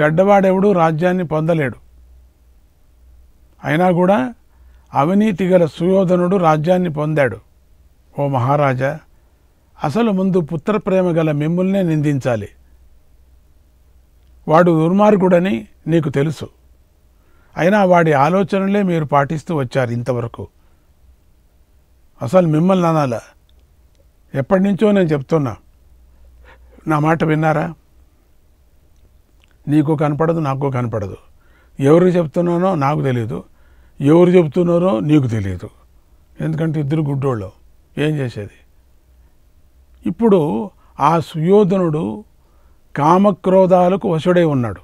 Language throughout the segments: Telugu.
చెడ్డవాడెవడూ రాజ్యాన్ని పొందలేడు. అయినా కూడా అవినీతి గల సుయోధనుడు రాజ్యాన్ని పొందాడు. ఓ మహారాజా, అసలు ముందు పుత్రప్రేమ గల మిమ్ముల్నే నిందించాలి. వాడు దుర్మార్గుడని నీకు తెలుసు. అయినా వాడి ఆలోచనలే మీరు పాటిస్తూ వచ్చారు ఇంతవరకు. అసలు మిమ్మల్ని అనాలా? ఎప్పటి నుంచో నేను చెప్తున్నా, నా మాట విన్నారా? నీకు కనపడదు, నాకు కనపడదు. ఎవరు చెప్తున్నానో నాకు తెలియదు, ఎవరు చెప్తున్నారో నీకు తెలియదు. ఎందుకంటే ఇద్దరు గుడ్డోళ్ళు. ఏం చేసేది? ఇప్పుడు ఆ సుయోధనుడు కామక్రోధాలకు వశుడై ఉన్నాడు.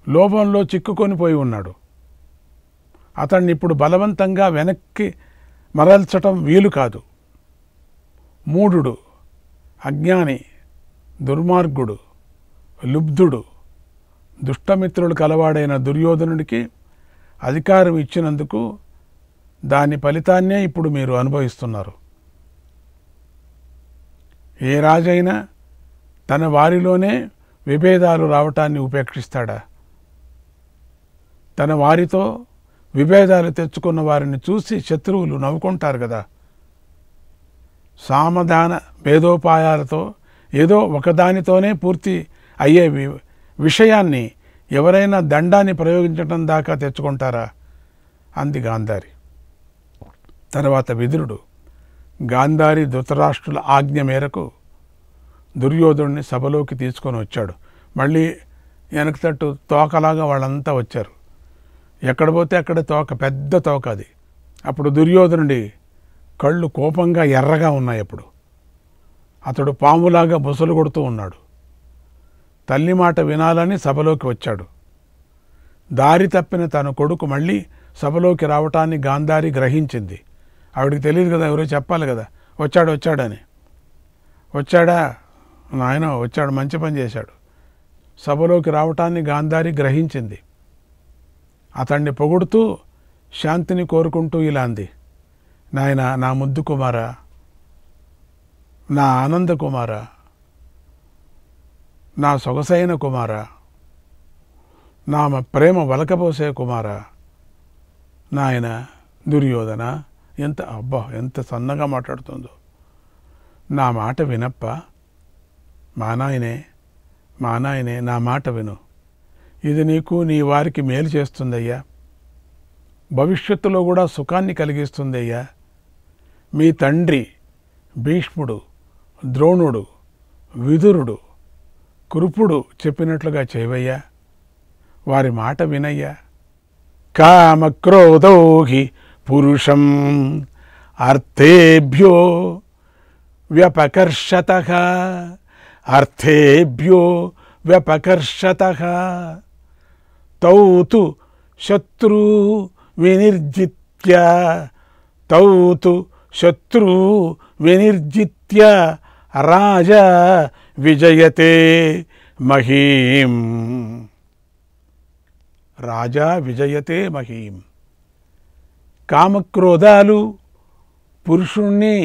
లోభంలో చిక్కుకొని పోయి ఉన్నాడు. అతన్ని ఇప్పుడు బలవంతంగా వెనక్కి మరల్చటం వీలు కాదు. మూఢుడు, అజ్ఞాని, దుర్మార్గుడు, లుబ్ధుడు, దుష్టమిత్రులు కలవాడైన దుర్యోధనుడికి అధికారం ఇచ్చినందుకు దాని ఫలితాన్నే ఇప్పుడు మీరు అనుభవిస్తున్నారు. ఏ రాజైనా తన వారిలోనే విభేదాలు రావటాన్ని ఉపేక్షిస్తాడా? తన వారితో విభేదాలు తెచ్చుకున్న వారిని చూసి శత్రువులు నవ్వుకుంటారు కదా. సామధాన భేదోపాయాలతో ఏదో ఒకదానితోనే పూర్తి అయ్యే విషయాన్ని ఎవరైనా దండాన్ని ప్రయోగించటం దాకా తెచ్చుకుంటారా? అంది గాంధారి. తర్వాత విదురుడు గాంధారి ధృతరాష్ట్రుల ఆజ్ఞ మేరకు దుర్యోధనుడిని సభలోకి తీసుకొని వచ్చాడు. మళ్ళీ వెనక తట్టు తోకలాగా వాళ్ళంతా వచ్చారు. ఎక్కడ పోతే అక్కడ తోక, పెద్ద తోక అది. అప్పుడు దుర్యోధనుడి కళ్ళు కోపంగా ఎర్రగా ఉన్నాయి. అప్పుడు అతడు పాములాగా బుసలు కొడుతూ ఉన్నాడు. తల్లి మాట వినాలని సభలోకి వచ్చాడు. దారి తప్పిన తన కొడుకు మళ్ళీ సభలోకి రావటాన్ని గాంధారి గ్రహించింది. ఆవిడికి తెలియదు కదా, ఎవరో చెప్పాలి కదా. వచ్చాడని. వచ్చాడా? నాయన వచ్చాడు, మంచి పని చేశాడు. సభలోకి రావటాన్ని గాంధారి గ్రహించింది. అతన్ని పొగుడుతూ శాంతిని కోరుకుంటూ ఇలా అంది, నాయన, నా ముద్దు కుమారా, నా ఆనంద కుమారా, నా సొగసైన కుమారా, నా ప్రేమ వలకపోసే కుమారా, నాయన దుర్యోధన. ఎంత సన్నగా మాట్లాడుతుందో. నా మాట వినప్ప, మా నాయనే నా మాట విను. ఇది నీకు నీ వారికి మేలు చేస్తుందయ్యా. భవిష్యత్తులో కూడా సుఖాన్ని కలిగిస్తుందయ్యా. మీ తండ్రి భీష్ముడు, ద్రోణుడు, విదురుడు, కృపుడు చెప్పినట్లుగా చేయవయ్యా. వారి మాట వినయ్యా. కామక్రోధౌ హి పురుషం అర్థేభ్యో వ్యపకర్షతః తౌ తు శత్రు వినిర్జిత్య రాజా విజయతే మహీం. కామక్రోధాలు పురుషుణ్ణి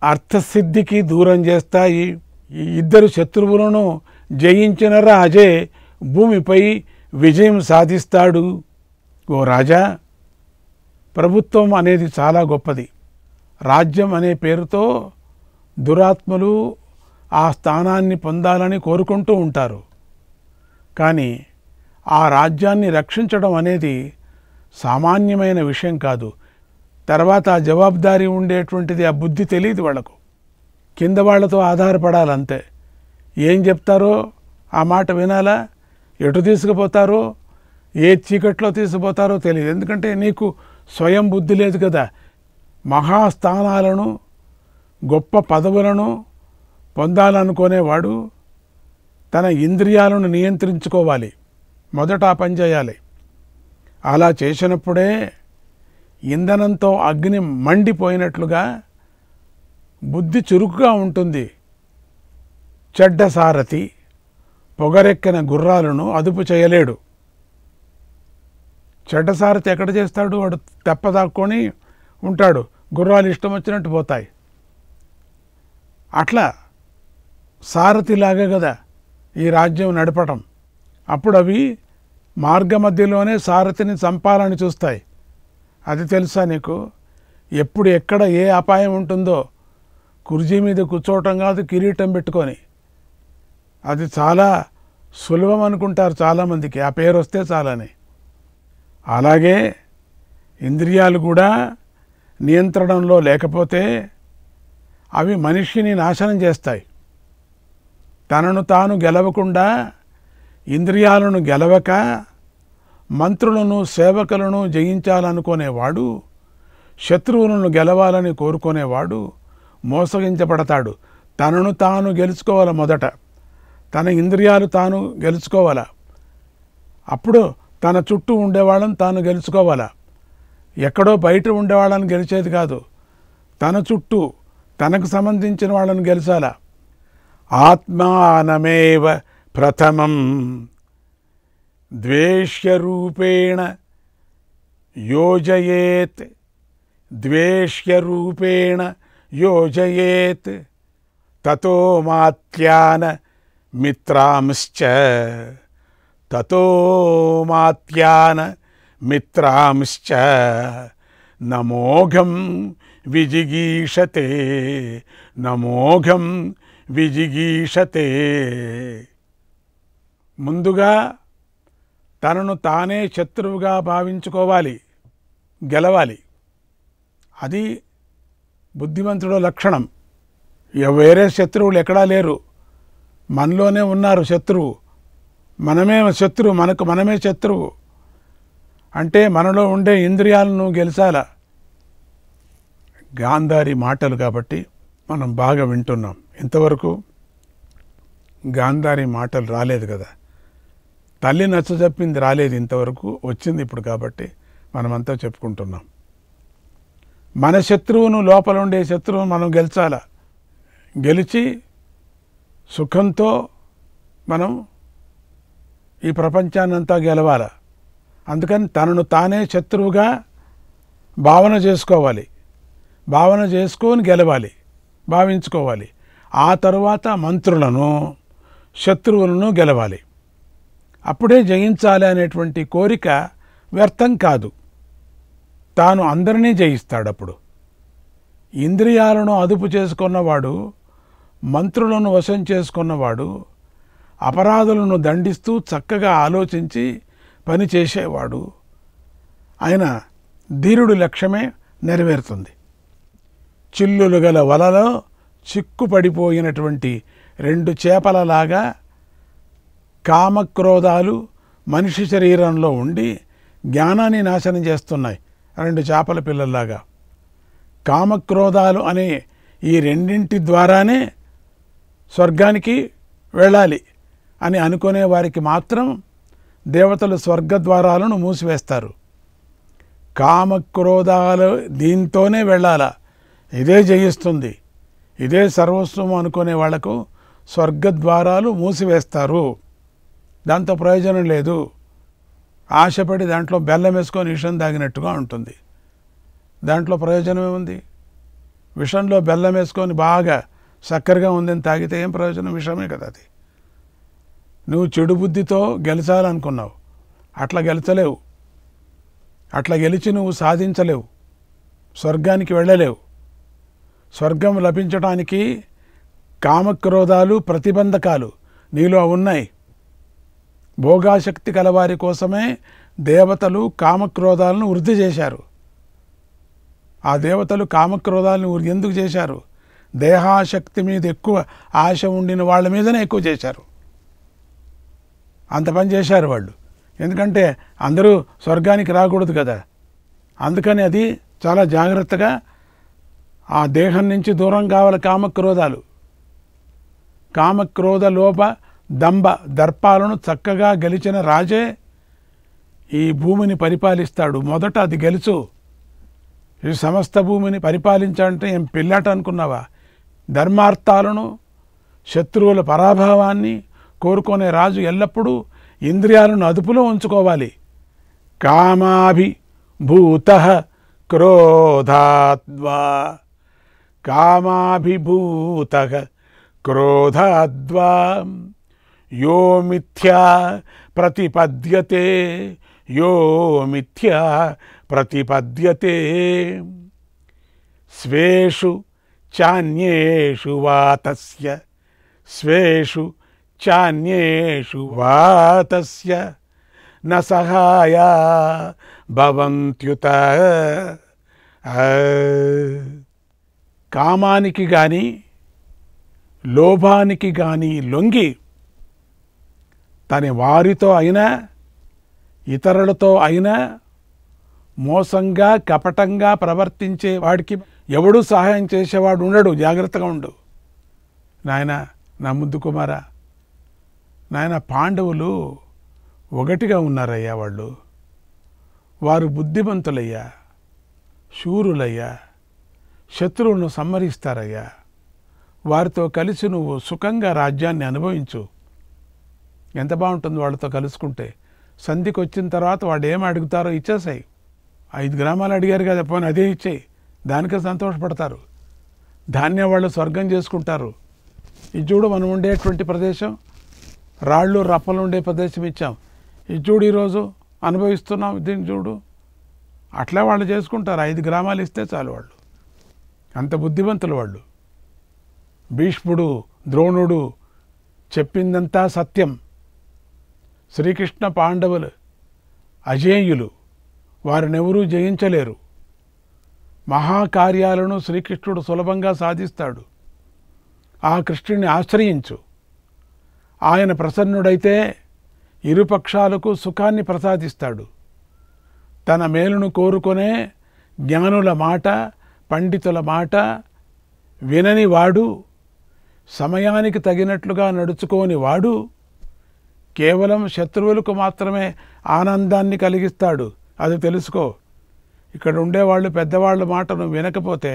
అర్థసిద్ధికి దూరం చేస్తాయి. ఈ ఇద్దరు శత్రువులను జయించిన రాజే భూమిపై విజయం సాధిస్తాడు. ఓ రాజా, ప్రభుత్వం అనేది చాలా గొప్పది. రాజ్యం అనే పేరుతో దురాత్మలు ఆ స్థానాన్ని పొందాలని కోరుకుంటూ ఉంటారు. కానీ ఆ రాజ్యాన్ని రక్షించడం అనేది సామాన్యమైన విషయం కాదు. తర్వాత ఆ జవాబుదారీ ఉండేటువంటిది, ఆ బుద్ధి తెలియదు వాళ్లకు. కింద వాళ్లతో ఆధారపడాలంతే. ఏం చెప్తారో ఆ మాట వినాలా, ఎటు తీసుకుపోతారో, ఏ చీకట్లో తీసుకుపోతారో తెలియదు. ఎందుకంటే నీకు స్వయం బుద్ధి లేదు కదా. మహాస్థానాలను, గొప్ప పదవులను పొందాలనుకునేవాడు తన ఇంద్రియాలను నియంత్రించుకోవాలి. మొదట ఆ పని చేయాలి. అలా చేసినప్పుడే ఇంధనంతో అగ్ని మండిపోయినట్లుగా బుద్ధి చురుకుగా ఉంటుంది. చెడ్డ సారథి పొగరెక్కిన గుర్రాలను అదుపు చేయలేడు. చెడ్డ సారథి ఎక్కడ చేస్తాడు? వాడు తెప్పదాక్కొని ఉంటాడు, గుర్రాలు ఇష్టం వచ్చినట్టు పోతాయి. అట్లా సారథిలాగా కదా ఈ రాజ్యం నడపటం. అప్పుడు అవి మార్గమధ్యలోనే సారథిని చంపాలని చూస్తాయి. అది తెలుసా నీకు? ఎప్పుడు ఎక్కడ ఏ అపాయం ఉంటుందో కుర్చీ మీద కూర్చోవటం కాదు, కిరీటం పెట్టుకొని. అది చాలా సులభం అనుకుంటారు చాలామందికి, ఆ పేరు వస్తే చాలని. అలాగే ఇంద్రియాలు కూడా నియంత్రణలో లేకపోతే అవి మనిషిని నాశనం చేస్తాయి. తనను తాను గెలవకుండా, ఇంద్రియాలను గెలవక మంత్రులను సేవకులను జయించాలనుకునేవాడు, శత్రువులను గెలవాలని కోరుకునేవాడు మోసగించబడతాడు. తనను తాను గెలుచుకోవాలి. మొదట తన ఇంద్రియాలు తాను గెలుచుకోవాలా. అప్పుడు తన చుట్టూ ఉండేవాళ్ళని తాను గెలుచుకోవాలా. ఎక్కడో బయట ఉండేవాళ్ళని గెలిచేది కాదు, తన చుట్టూ తనకు సంబంధించిన వాళ్ళని గెలిచాలా. ఆత్మానమేవ ప్రథమం ద్వేష్యరూపేణ యోజయేత్, ద్వేష్యరూపేణ యోజయేత్ తతో మాత్యాన మిత్రాంశ్చ, తతో మాత్యాన మిత్రాంశ్చ నమోఘం విజిగీషతే, నమోఘం విజిగీషతే. ముందుగా తనను తానే శత్రువుగా భావించుకోవాలి, గెలవాలి. అది బుద్ధిమంతుడు లక్షణం. వేరే శత్రువులు ఎక్కడా లేరు, మనలోనే ఉన్నారు శత్రువు. మనమే శత్రువు, మనమే శత్రువు. అంటే మనలో ఉండే ఇంద్రియాలను గెలిచాలా. గాంధారి మాటలు కాబట్టి మనం బాగా వింటున్నాం. ఇంతవరకు గాంధారి మాటలు రాలేదు కదా, తల్లి నచ్చజెప్పింది రాలేదు ఇంతవరకు, వచ్చింది ఇప్పుడు. కాబట్టి మనమంతా చెప్పుకుంటున్నాం. మన శత్రువును, లోపల ఉండే శత్రువును మనం గెలిచాలా. గెలిచి సుఖంతో మనం ఈ ప్రపంచాన్నంతా గెలవాల. అందుకని తనను తానే శత్రువుగా భావన చేసుకోవాలి, భావన చేసుకొని గెలవాలి, భావించుకోవాలి. ఆ తరువాత మంత్రులను, శత్రువులను గెలవాలి. అప్పుడే జయించాలి అనేటువంటి కోరిక వ్యర్థం కాదు. తాను అందరినీ జయిస్తాడు. అప్పుడు ఇంద్రియాలను అదుపు చేసుకున్నవాడు, మంత్రులను వశం చేసుకున్నవాడు, అపరాధులను దండిస్తూ చక్కగా ఆలోచించి పని చేసేవాడు, ఆయన ధీరుడి లక్ష్యమే నెరవేరుతుంది. చిల్లులు గల వలలో చిక్కుపడిపోయినటువంటి రెండు చేపలలాగా కామక్రోధాలు మనిషి శరీరంలో ఉండి జ్ఞానాన్ని నాశనం చేస్తున్నాయి. రెండు చేపల పిల్లల్లాగా కామక్రోధాలు అనే ఈ రెండింటి ద్వారానే స్వర్గానికి వెళ్ళాలి అని అనుకునే వారికి మాత్రం దేవతలు స్వర్గద్వారాలను మూసివేస్తారు. కామక్రోధాలు దీంతోనే వెళ్ళాలా, ఇదే జయిస్తుంది, ఇదే సర్వస్వం అనుకునే వాళ్లకు స్వర్గద్వారాలు మూసివేస్తారు. దాంతో ప్రయోజనం లేదు. ఆశపడి దాంట్లో బెల్లం వేసుకొని విషం తాగినట్టుగా ఉంటుంది. దాంట్లో ప్రయోజనం ఏముంది? విషంలో బెల్లం వేసుకొని బాగా చక్కెరగా ఉందని తాగితే ఏం ప్రయోజనం? విషమే కదా అది. నువ్వు చెడు బుద్ధితో గెలిచాలనుకున్నావు, అట్లా గెలిచలేవు. అట్లా గెలిచి నువ్వు సాధించలేవు, స్వర్గానికి వెళ్ళలేవు. స్వర్గం లభించడానికి కామక్రోధాలు ప్రతిబంధకాలు నీలో ఉన్నాయి. భోగాశక్తి కలవారి కోసమే దేవతలు కామక్రోధాలను వృద్ధి చేశారు. ఆ దేవతలు కామక్రోధాలను ఎందుకు చేశారు? దేహాశక్తి మీద ఎక్కువ ఆశ ఉండిన వాళ్ళ మీదనే ఎక్కువ చేశారు. అంత పని చేశారు వాళ్ళు. ఎందుకంటే అందరూ స్వర్గానికి రాకూడదు కదా. అందుకని అది చాలా జాగ్రత్తగా ఆ దేహం నుంచి దూరం కావాలి కామక్రోధాలు. కామక్రోధ లోభ దంభ దర్పాలను చక్కగా గెలిచిన రాజే ఈ భూమిని పరిపాలిస్తాడు. మొదట అది గెలుచు. ఈ సమస్త భూమిని పరిపాలించాలంటే ఏం పిల్లాట అనుకున్నావా? ధర్మార్థాలను, శత్రువుల పరాభవాన్ని కోరుకునే రాజు ఎల్లప్పుడూ ఇంద్రియాలను అదుపులో ఉంచుకోవాలి. కామాభిభూత క్రోధాద్వా, కామాభిభూత క్రోధాద్వా యో మిథ్యా ప్రతిపద్యతే యో మిథ్యా ప్రతిపద్యతే స్వేషు చాన్యేషు వా తస్య స్వేషు చాన్యేషు వా తస్య న సహాయా భవంత్యుత. కామానికి గాని లోభానికి గాని లొంగి తన వారితో అయినా ఇతరులతో అయినా మోసంగా కపటంగా ప్రవర్తించే వాడికి ఎవడూ సహాయం చేసేవాడు ఉండడు. జాగ్రత్తగా ఉండు నాయన. నా ముద్దు కుమారా, నాయన, పాండవులు ఒకటిగా ఉన్నారయ్యా. వారు బుద్ధిమంతులయ్యా, శూరులయ్యా, శత్రువులను సంహరిస్తారయ్యా. వారితో కలిసి నువ్వు సుఖంగా రాజ్యాన్ని అనుభవించు. ఎంత బాగుంటుంది వాళ్ళతో కలుసుకుంటే. సంధికి వచ్చిన తర్వాత వాడు ఏం అడుగుతారో ఇచ్చేసాయి. 5 గ్రామాలు అడిగారు కదా, పోనీ అదే ఇచ్చేయి. దానికే సంతోషపడతారు. ధాన్యం వాళ్ళు స్వర్గం చేసుకుంటారు. ఇది చూడు, మనం ఉండేటువంటి ప్రదేశం రాళ్ళు రప్పలు ఉండే ప్రదేశం ఇచ్చాం. ఇది చూడు, ఈరోజు అనుభవిస్తున్నాం. దీన్ని చూడు. అట్లా వాళ్ళు చేసుకుంటారు. 5 గ్రామాలు ఇస్తే చాలు. వాళ్ళు అంత బుద్ధిమంతులు వాళ్ళు. భీష్ముడు, ద్రోణుడు చెప్పిందంతా సత్యం. శ్రీకృష్ణ పాండవులు అజేయులు. వారినెవరూ జయించలేరు. మహాకార్యాలను శ్రీకృష్ణుడు సులభంగా సాధిస్తాడు. ఆ కృష్ణుని ఆశ్రయించు. ఆయన ప్రసన్నుడైతే ఇరుపక్షాలకు సుఖాన్ని ప్రసాదిస్తాడు. తన మేలును కోరుకునే జ్ఞానుల మాట, పండితుల మాట వినని వాడు, సమయానికి తగినట్లుగా నడుచుకోని వాడు కేవలం శత్రువులకు మాత్రమే ఆనందాన్ని కలిగిస్తాడు. అది తెలుసుకో. ఇక్కడ ఉండేవాళ్ళు పెద్దవాళ్ళ మాటను వినకపోతే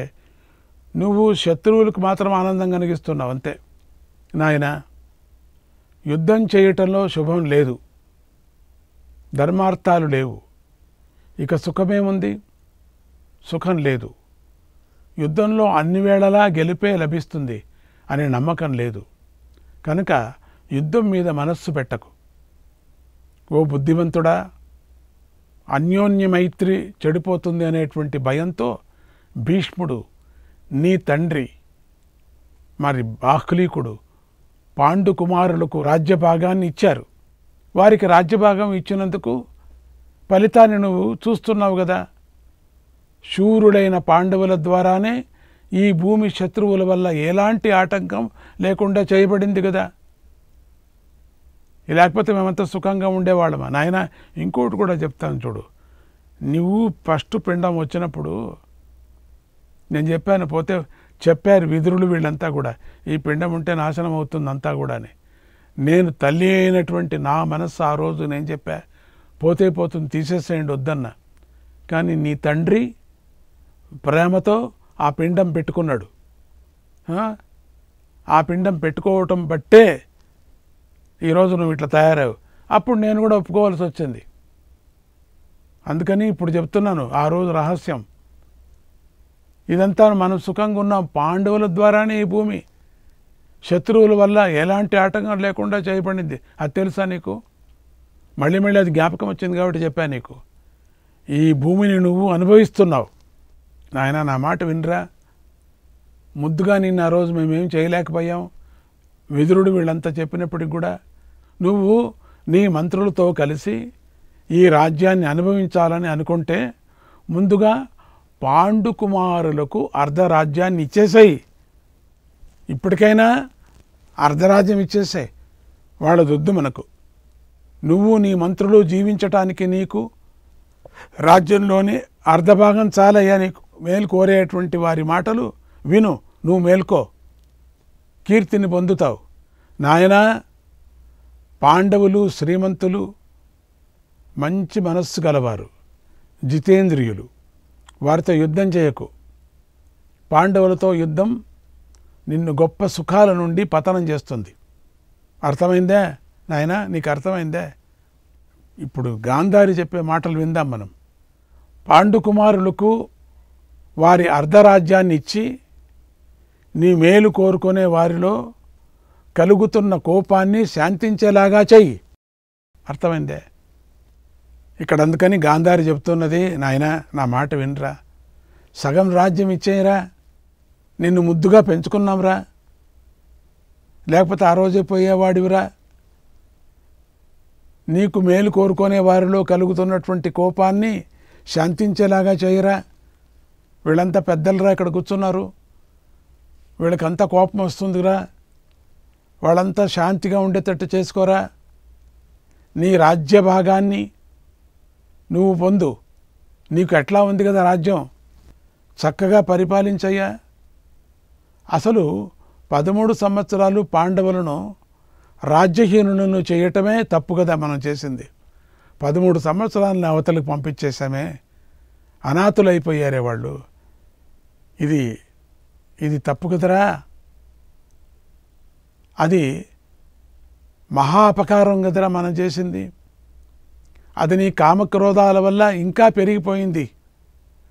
నువ్వు శత్రువులకు మాత్రం ఆనందం కలిగిస్తున్నావు అంతే. నాయన, యుద్ధం చేయటంలో శుభం లేదు, ధర్మార్థాలు లేవు. ఇక సుఖమేముంది? సుఖం లేదు. యుద్ధంలో అన్ని వేళలా గెలిపే లభిస్తుంది అనే నమ్మకం లేదు. కనుక యుద్ధం మీద మనస్సు పెట్టకు. ఓ బుద్ధిమంతుడా, అన్యోన్య మైత్రి చెడిపోతుంది అనేటువంటి భయంతో భీష్ముడు, నీ తండ్రి మరి బాహ్లీకుడు పాండుకుమారులకు రాజ్యభాగాన్ని ఇచ్చారు. వారికి రాజ్యభాగం ఇచ్చినందుకు ఫలితాన్ని నువ్వు చూస్తున్నావు కదా. శూరుడైన పాండవుల ద్వారానే ఈ భూమి శత్రువుల వల్ల ఎలాంటి ఆటంకం లేకుండా చేయబడింది కదా. లేకపోతే మేమంతా సుఖంగా ఉండేవాళ్ళమా? నాయన, ఇంకోటి కూడా చెప్తాను చూడు. నువ్వు ఫస్ట్ పిండం వచ్చినప్పుడు నేను చెప్పాను, పోతే చెప్పారు విదురులు వీళ్ళంతా కూడా, ఈ పిండం ఉంటే నాశనం అవుతుంది అంతా కూడా అని. నేను తల్లి అయినటువంటి నా మనస్సు ఆ రోజు నేను చెప్పా, పోతే పోతుంది, తీసేసేయండి వద్దన్నా. కానీ నీ తండ్రి ప్రేమతో ఆ పిండం పెట్టుకున్నాడు. ఆ పిండం పెట్టుకోవటం బట్టే ఈరోజు నువ్వు ఇట్లా తయారావు. అప్పుడు నేను కూడా ఒప్పుకోవాల్సి వచ్చింది. అందుకని ఇప్పుడు చెప్తున్నాను ఆ రోజు రహస్యం. ఇదంతా మనం సుఖంగా ఉన్నాం పాండవుల ద్వారానే. ఈ భూమి శత్రువుల వల్ల ఎలాంటి ఆటంకం లేకుండా చేయబడింది. అది తెలుసా నీకు? మళ్ళీ మళ్ళీ అది జ్ఞాపకం వచ్చింది కాబట్టి చెప్పాను నీకు. ఈ భూమిని నువ్వు అనుభవిస్తున్నావు. నాయన, నా మాట వినరా. ముద్దుగా నిన్న ఆ రోజు మేమేం చేయలేకపోయాం. విదురుడు వీళ్ళంతా చెప్పినప్పటికి కూడా నువ్వు నీ మంత్రులతో కలిసి ఈ రాజ్యాన్ని అనుభవించాలని అనుకుంటే ముందుగా పాండుకుమారులకు అర్ధరాజ్యాన్ని ఇచ్చేసాయి. ఇప్పటికైనా అర్ధరాజ్యం ఇచ్చేసాయి. వాళ్ళదొద్దు మనకు. నువ్వు నీ మంత్రులు జీవించటానికి నీకు రాజ్యంలోని అర్ధభాగం చాలయ్యా. నీకు మేలు కోరేటువంటి వారి మాటలు విను, నువ్వు మేల్కో, కీర్తిని పొందుతావు. నాయనా, పాండవులు శ్రీమంతులు, మంచి మనస్సు గలవారు, జితేంద్రియులు. వారితో యుద్ధం చేయకు. పాండవులతో యుద్ధం నిన్ను గొప్ప సుఖాల నుండి పతనం చేస్తుంది. అర్థమైందే నాయనా? నీకు అర్థమైందే? ఇప్పుడు గాంధారి చెప్పే మాటలు విందాం మనం. పాండుకుమారులకు వారి అర్ధరాజ్యాన్ని ఇచ్చి నీ మేలు కోరుకునే వారిలో కలుగుతున్న కోపాన్ని శాంతించేలాగా చెయ్యి. అర్థమైందే? ఇక్కడ అందుకని గాంధారి చెప్తున్నది, నాయనా నా మాట వినరా, సగం రాజ్యం ఇచ్చేయరా, నిన్ను ముద్దుగా పెంచుకున్నాంరా, లేకపోతే ఆ రోజే పోయేవాడివిరా, నీకు మేలు కోరుకునే వారిలో కలుగుతున్నటువంటి కోపాన్ని శాంతించేలాగా చేయరా. వీళ్ళంతా పెద్దలరా ఇక్కడ కూర్చున్నారు, వీళ్ళకంతా కోపం వస్తుందిరా, వాళ్ళంతా శాంతిగా ఉండేటట్టు చేసుకోరా. నీ రాజ్య భాగాన్ని నువ్వు పొందు, నీకు ఎట్లా ఉంది కదా రాజ్యం, చక్కగా పరిపాలించయ్యా. అసలు 13 సంవత్సరాలు పాండవులను రాజ్యహీనులను చేయటమే తప్పు కదా మనం చేసింది. 13 సంవత్సరాలను అవతలకు పంపించేశామే, అనాథులైపోయారే వాళ్ళు. ఇది తప్పు కదరా. అది మహా అపకారం కదరా మనం చేసింది. అది నీ కామక్రోధాల వల్ల ఇంకా పెరిగిపోయింది,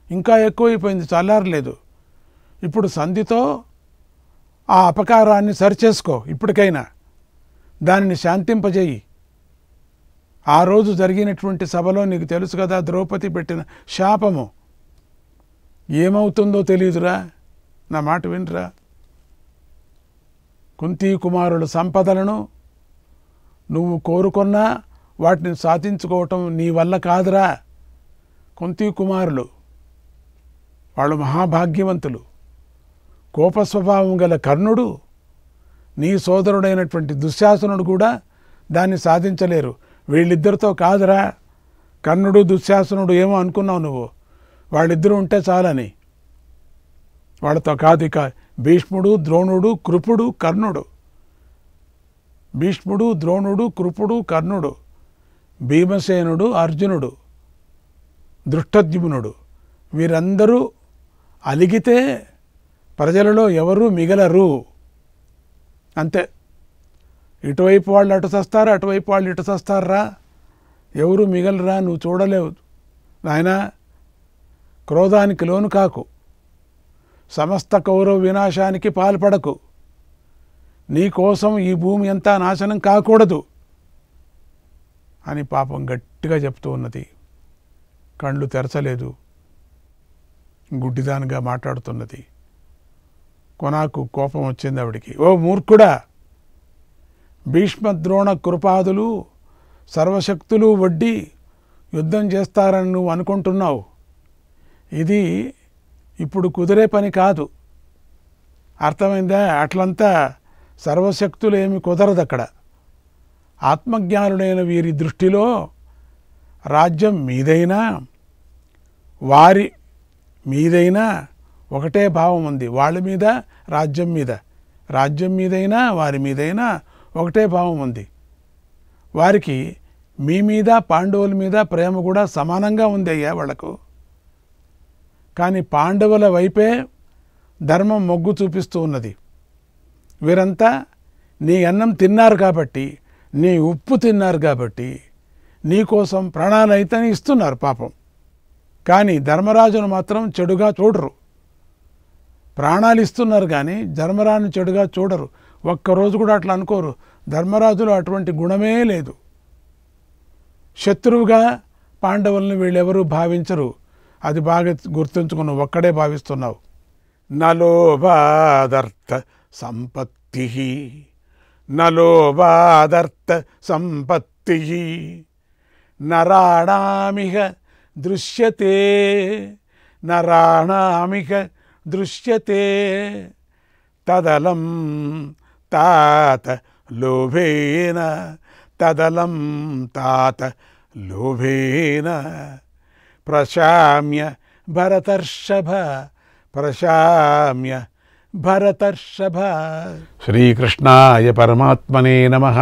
ఇంకా ఎక్కువైపోయింది, చల్లారలేదు. ఇప్పుడు సంధితో ఆ అపకారాన్ని సరిచేసుకో, ఇప్పటికైనా దానిని శాంతింపజేయి. ఆ రోజు జరిగినటువంటి సభలో నీకు తెలుసు కదా, ద్రౌపది పెట్టిన శాపము ఏమవుతుందో తెలియదురా. నా మాట వినరా. కుంతీ కుమారుల సంపదలను నువ్వు కోరుకున్నా వాటిని సాధించుకోవటం నీ వల్ల కాదురా. కుంతీ కుమారులు వాళ్ళు మహాభాగ్యవంతులు. కోపస్వభావం గల కర్ణుడు, నీ సోదరుడైనటువంటి దుశ్శాసనుడు కూడా దాన్ని సాధించలేరు. వీళ్ళిద్దరితో కాదురా. కర్ణుడు దుశ్శాసనుడు ఏమో అనుకున్నావు నువ్వు, వాళ్ళిద్దరూ ఉంటే చాలని. వాళ్ళతో కాదు. ఇక భీష్ముడు, ద్రోణుడు, కృపుడు, కర్ణుడు. భీష్ముడు, ద్రోణుడు, కృపుడు, కర్ణుడు, భీమసేనుడు, అర్జునుడు, దృష్టద్యుమ్నుడు, వీరందరూ అలిగితే ప్రజలలో ఎవరూ మిగలరు. అంతే. ఇటువైపు వాళ్ళు అటు చస్తారు, అటువైపు వాళ్ళు ఇటు చస్తారా, ఎవరు మిగలరా. నువ్వు చూడలేవు నాయనా. క్రోధానికి లోను కాకు, సమస్త కౌరవ వినాశానికి పాల్పడకు. నీ కోసం ఈ భూమి అంతా నాశనం కాకూడదు అని పాపం గట్టిగా చెప్తూ ఉన్నది. కళ్ళు తెరచలేదు, గుడ్డిదానిగా మాట్లాడుతున్నది. కొనాకు కోపం వచ్చింది ఆవిడికి. ఓ మూర్ఖుడా, భీష్మద్రోణ కృపాదులు సర్వశక్తులు వడ్డీ యుద్ధం చేస్తారని నువ్వు అనుకుంటున్నావు. ఇది ఇప్పుడు కుదిరే పని కాదు. అర్థమైందా? అట్లంతా సర్వశక్తులు ఏమి కుదరదు అక్కడ. ఆత్మజ్ఞానుడైన వీరి దృష్టిలో రాజ్యం మీదైనా వారి మీదైనా ఒకటే భావం ఉంది. వాళ్ళ మీద, రాజ్యం మీద, రాజ్యం మీదైనా వారి మీదైనా ఒకటే భావం ఉంది. వారికి మీ మీద, పాండవుల మీద ప్రేమ కూడా సమానంగా ఉంది అయ్యా వాళ్లకు. కానీ పాండవుల వైపే ధర్మం మొగ్గు చూపిస్తూ ఉన్నది. వీరంతా నీ అన్నం తిన్నారు కాబట్టి, నీ ఉప్పు తిన్నారు కాబట్టి నీకోసం ప్రాణాలైతే ఇస్తున్నారు పాపం. కానీ ధర్మరాజును మాత్రం చెడుగా చూడరు. ప్రాణాలు ఇస్తున్నారు కానీ ధర్మరాజును చెడుగా చూడరు. ఒక్కరోజు కూడా అట్లా అనుకోరు. ధర్మరాజులో అటువంటి గుణమే లేదు. శత్రువుగా పాండవులను వీళ్ళెవరూ భావించరు. అది బాగా గుర్తుంచుకున్నావు, ఒక్కడే భావిస్తున్నావు. నలోభాదర్థ సంపత్తి, నలోభాదర్థ సంపత్తి నరాణామిహ దృశ్యతే, నరాణామిహ దృశ్యతే తదలం తాత లోభేన, తదలం తాత లోభేన ప్రశామ్య భరతర్షభ, ప్రశామ్య భరతర్షభ. శ్రీకృష్ణాయ పరమాత్మనే నమః.